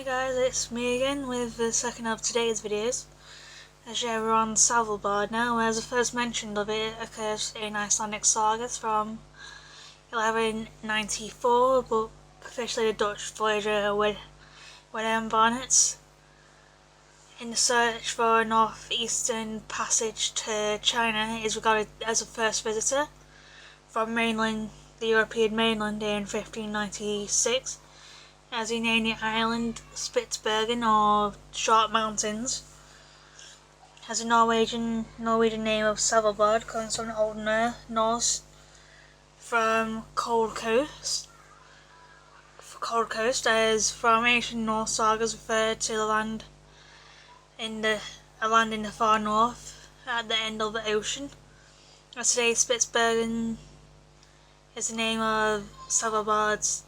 Hi guys, it's me again with the second of today's videos. As we're on Svalbard now, as the first mention of it occurs in Icelandic sagas from 1194, but officially the Dutch voyager Willem Barnets, in the search for a northeastern passage to China, is regarded as the first visitor from the European mainland in 1596. As he named the island Spitsbergen, or Short Mountains. As the Norwegian name of Svalbard comes from Old Norse from cold coast. As from ancient Norse sagas referred to a land in the far north at the end of the ocean. As today, Spitsbergen is the name of Svalbard's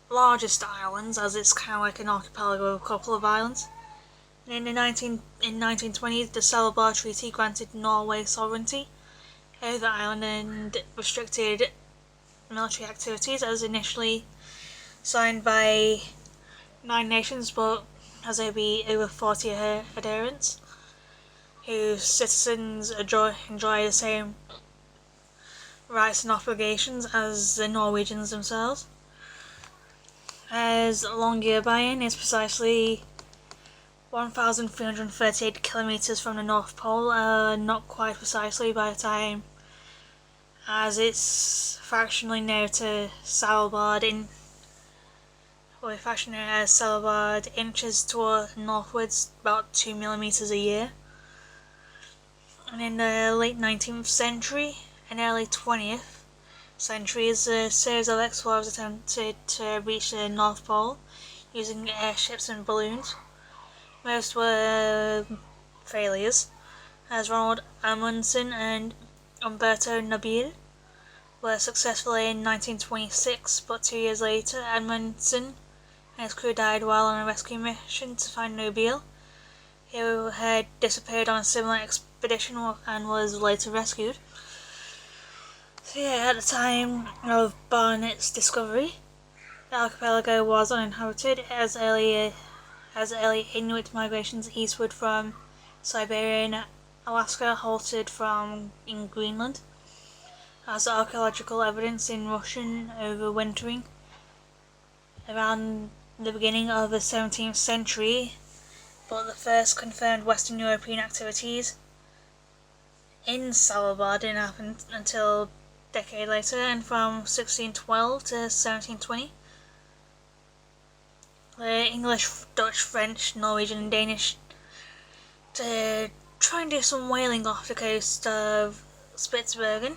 largest islands, as it's kind of like an archipelago of a couple of islands. In 1920s, the Svalbard Treaty granted Norway sovereignty over the island and restricted military activities, as initially signed by 9 nations, but as there be over 40 adherents, whose citizens enjoy the same rights and obligations as the Norwegians themselves. As Longyearbyen is precisely 1,338 kilometers from the North Pole, not quite precisely by the time, as it's fractionally near to Svalbard inches toward northwards about 2 millimeters a year. And in the late 19th century and early 20th centuries, a series of explorers attempted to reach the North Pole using airships and balloons. Most were failures, as Ronald Amundsen and Umberto Nobile were successful in 1926, but 2 years later Amundsen and his crew died while on a rescue mission to find Nobile, who had disappeared on a similar expedition and was later rescued. So yeah, at the time of Barnet's discovery, the archipelago was uninhabited, as early Inuit migrations eastward from Siberia and Alaska halted in Greenland, as archaeological evidence in Russian overwintering around the beginning of the 17th century, but the first confirmed Western European activities in Svalbard didn't happen until a decade later, and from 1612 to 1720. The English, Dutch, French, Norwegian and Danish to try and do some whaling off the coast of Spitsbergen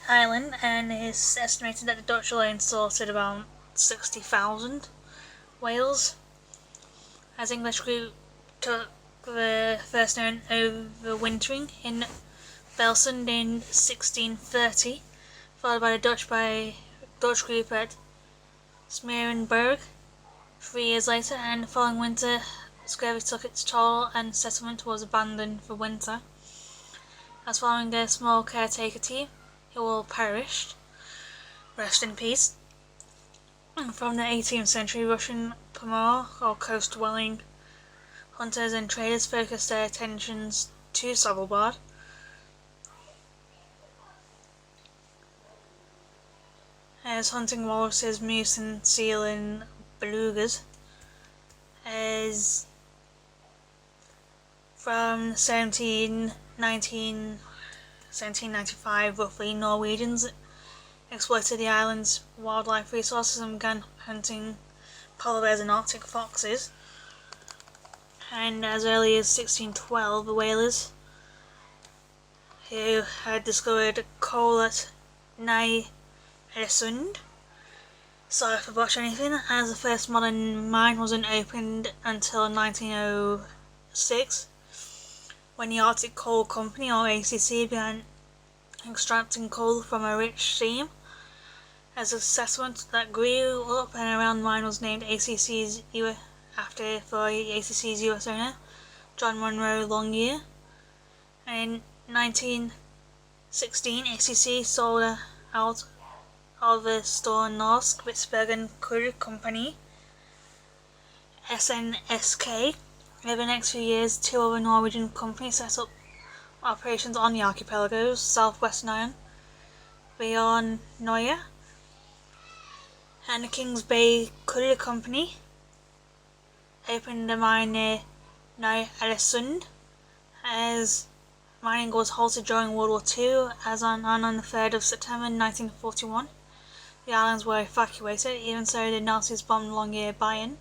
Island, and it's estimated that the Dutch alone slaughtered about 60,000 whales, as English group took the first known overwintering in Belsund in 1630, followed by the Dutch group at Smeerenberg 3 years later, and the following winter scurvy took its toll and settlement was abandoned for winter, as following a small caretaker team, who all perished, rest in peace. And from the 18th century, Russian Pomor, or coast-dwelling hunters and traders, focused their attentions to Svalbard, as hunting walruses, moose and seal and belugas. As from 1795, roughly, Norwegians exploited the island's wildlife resources and began hunting polar bears and Arctic foxes. And as early as 1612, the whalers, who had discovered coal at Ny-Ålesund, sorry if I botched anything, as the first modern mine wasn't opened until 1906, when the Arctic Coal Company, or ACC, began extracting coal from a rich seam. As a settlement that grew up and around the mine was named ACC's for ACC's US owner, John Monroe Longyear. And in 1916, ACC sold out of the Store Norsk Spitsbergen Coal Company SNSK. Over the next few years, 2 other Norwegian companies set up operations on the archipelago's southwestern island, beyond Noya, and the Kings Bay Courier Company opened a mine near Ny-Ålesund, as mining was halted during World War II, as on the 3rd of September 1941. The islands were evacuated. Even so, the Nazis bombed Longyearbyen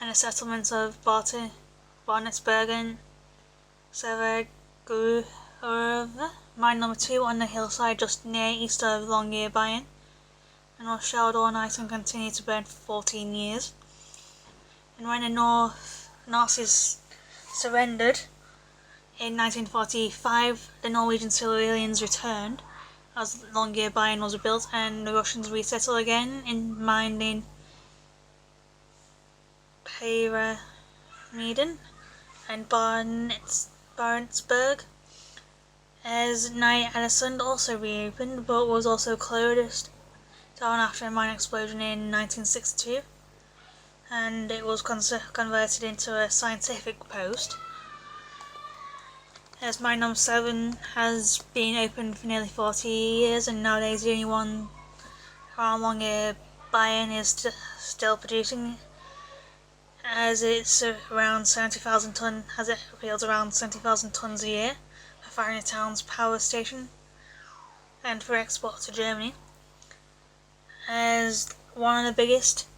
and the settlements of Barnetsberg and Svalbard. Mine number 2 on the hillside just east of Longyearbyen and was shelled all night and continued to burn for 14 years. And when the Nazis surrendered in 1945, the Norwegian civilians returned as Longyearbyen was rebuilt, and the Russians resettled again in mining Pyramiden and Barnetsberg, as Ny-Ålesund also reopened, but was also closed down after a mine explosion in 1962, and it was converted into a scientific post. As mine number 7 has been open for nearly 40 years, and nowadays the only one around Longyearbyen is still producing, as it's around 70,000 tonnes, as it yields around 70,000 tonnes a year for firing a town's power station and for export to Germany. As one of the biggest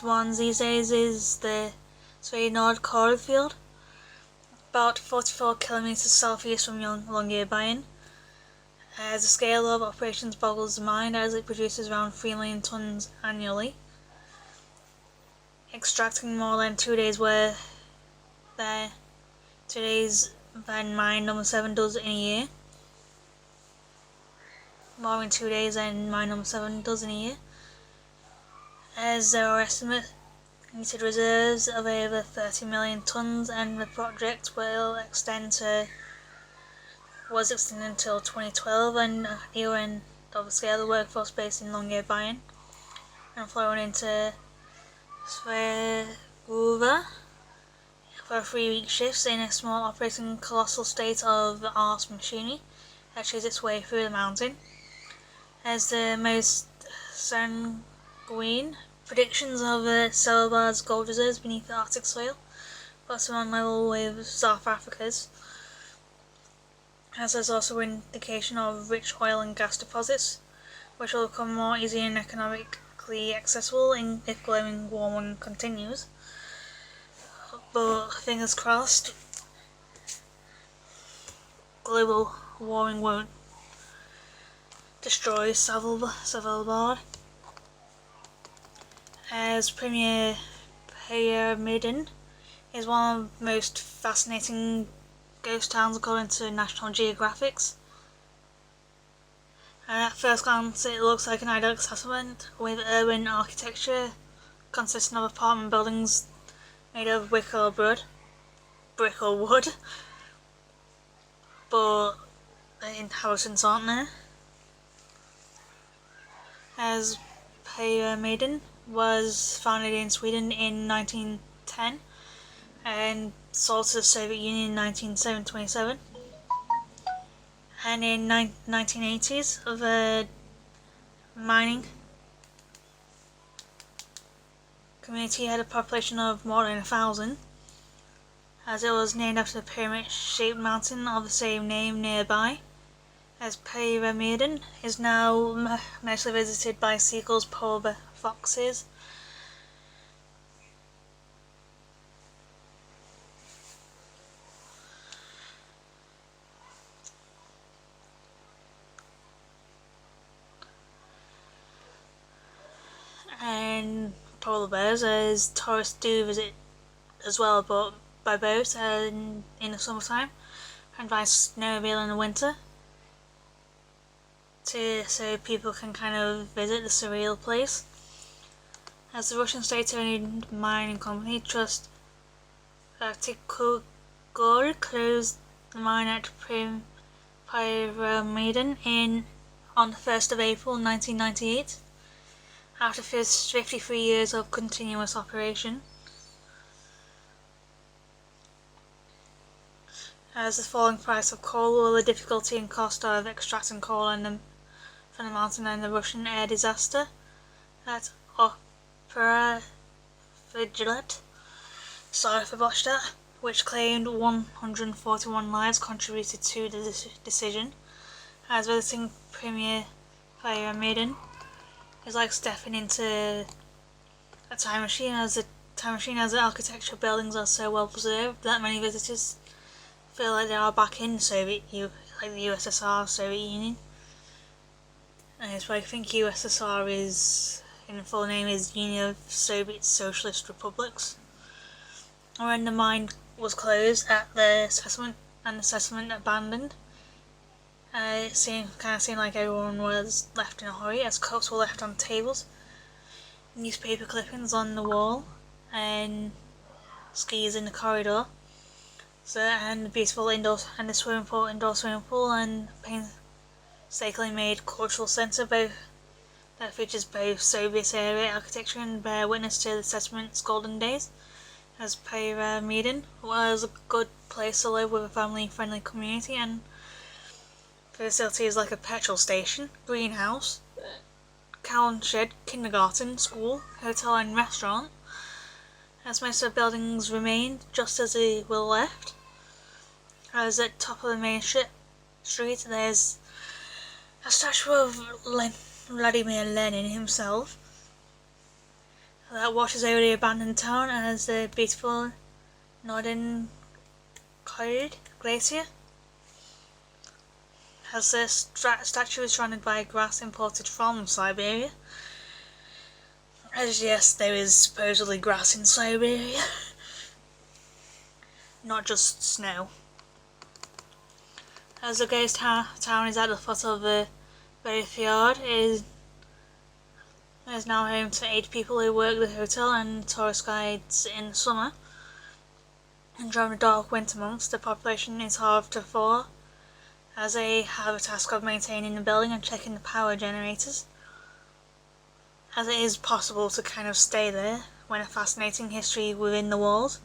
ones these days is the Svalbard coal field, about 44 kilometres southeast from Longyearbyen, as the scale of operations boggles the mind, as it produces around 3 million tonnes annually, extracting more than 2 days than mine number 7 does in a year. More in 2 days than mine number 7 does in a year, as there are estimated reserves of over 30 million tonnes, and the project was extended until 2012, and at the other end of the scale, the workforce based in Longyearbyen and flown into Svalbard for 3-week shifts in a small operating colossal state of art machinery that chews its way through the mountain. As the most sanguine predictions of Svalbard's gold reserves beneath the Arctic soil, but on level with South Africa's, as there's also an indication of rich oil and gas deposits, which will become more easy and economically accessible if global warming continues. But fingers crossed, global warming won't destroy Svalbard. As Pyramiden is one of the most fascinating ghost towns according to National Geographic. And at first glance it looks like an idyllic settlement with urban architecture consisting of apartment buildings made of brick or wood, but the inhabitants aren't there. As Pyramiden was founded in Sweden in 1910 and sold to the Soviet Union in 1927, and in 1980s the mining community had a population of more than 1,000, as it was named after the pyramid-shaped mountain of the same name nearby. As Pyramiden is now mostly visited by seagulls, polar foxes, and polar bears, as tourists do visit as well, but by boat in the summertime and by snowmobile in the winter, so people can kind of visit the surreal place. As the Russian state-owned mining company Trust Gold closed the mine at Pyramiden on the 1st of April 1998, after 53 years of continuous operation. As the falling price of coal, the difficulty and cost of extracting coal from the mountain, and the Russian air disaster at Opera Frigid, sorry for botched that, which claimed 141 lives, contributed to the decision. As visiting Premier Iron Maiden is like stepping into a time machine, as the architectural buildings are so well preserved that many visitors feel like they are back in the USSR, Soviet Union. And it's why I think USSR is, in the full name, is Union of Soviet Socialist Republics. When the mine was closed at the settlement and the settlement abandoned, it seemed like everyone was left in a hurry, as cups were left on tables, newspaper clippings on the wall, and skis in the corridor. And the beautiful indoor and the indoor swimming pool, and painstakingly made cultural centre that features both Soviet era architecture and bear witness to the settlement's golden days. As Pyramiden was a good place to live with a family-friendly community, and facilities like a petrol station, greenhouse, cow shed, kindergarten, school, hotel and restaurant. As most of the buildings remained just as they were left. As at the top of the main street, there's a statue of Vladimir Lenin himself that watches over the abandoned town, as the beautiful Northern Glacier. As the statue is surrounded by grass imported from Siberia. As yes, there is supposedly grass in Siberia, not just snow. As the ghost town is at the foot of the fjord, it is now home to 8 people who work the hotel and tourist guides in the summer. And during the dark winter months, the population is halved to 4, as they have a task of maintaining the building and checking the power generators. As it is possible to stay there when a fascinating history within the walls,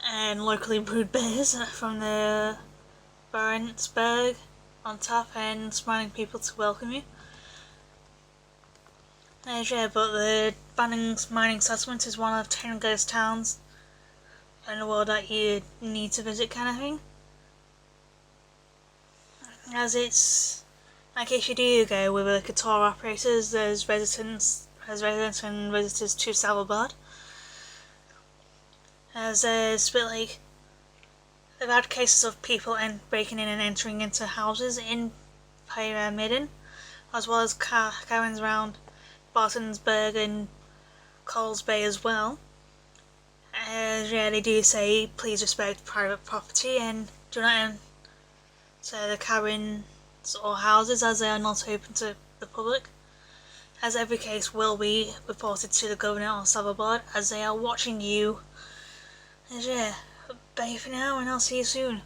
and locally brewed beers from the Barentsburg on tap, and smiling people to welcome you. But the abandoned mining settlement is one of 10 ghost towns in the world that you need to visit, kind of thing. As it's like, if you do go with a tour operators, there's residents and visitors to Svalbard. As it's a bit like they've had cases of people breaking in and entering into houses in Pyramiden, as well as caverns around Bartensburg and Coles Bay as well. They do say please respect private property and do not enter the caverns or houses, as they are not open to the public. As every case will be reported to the governor of Svalbard, as they are watching you. Bye for now, and I'll see you soon.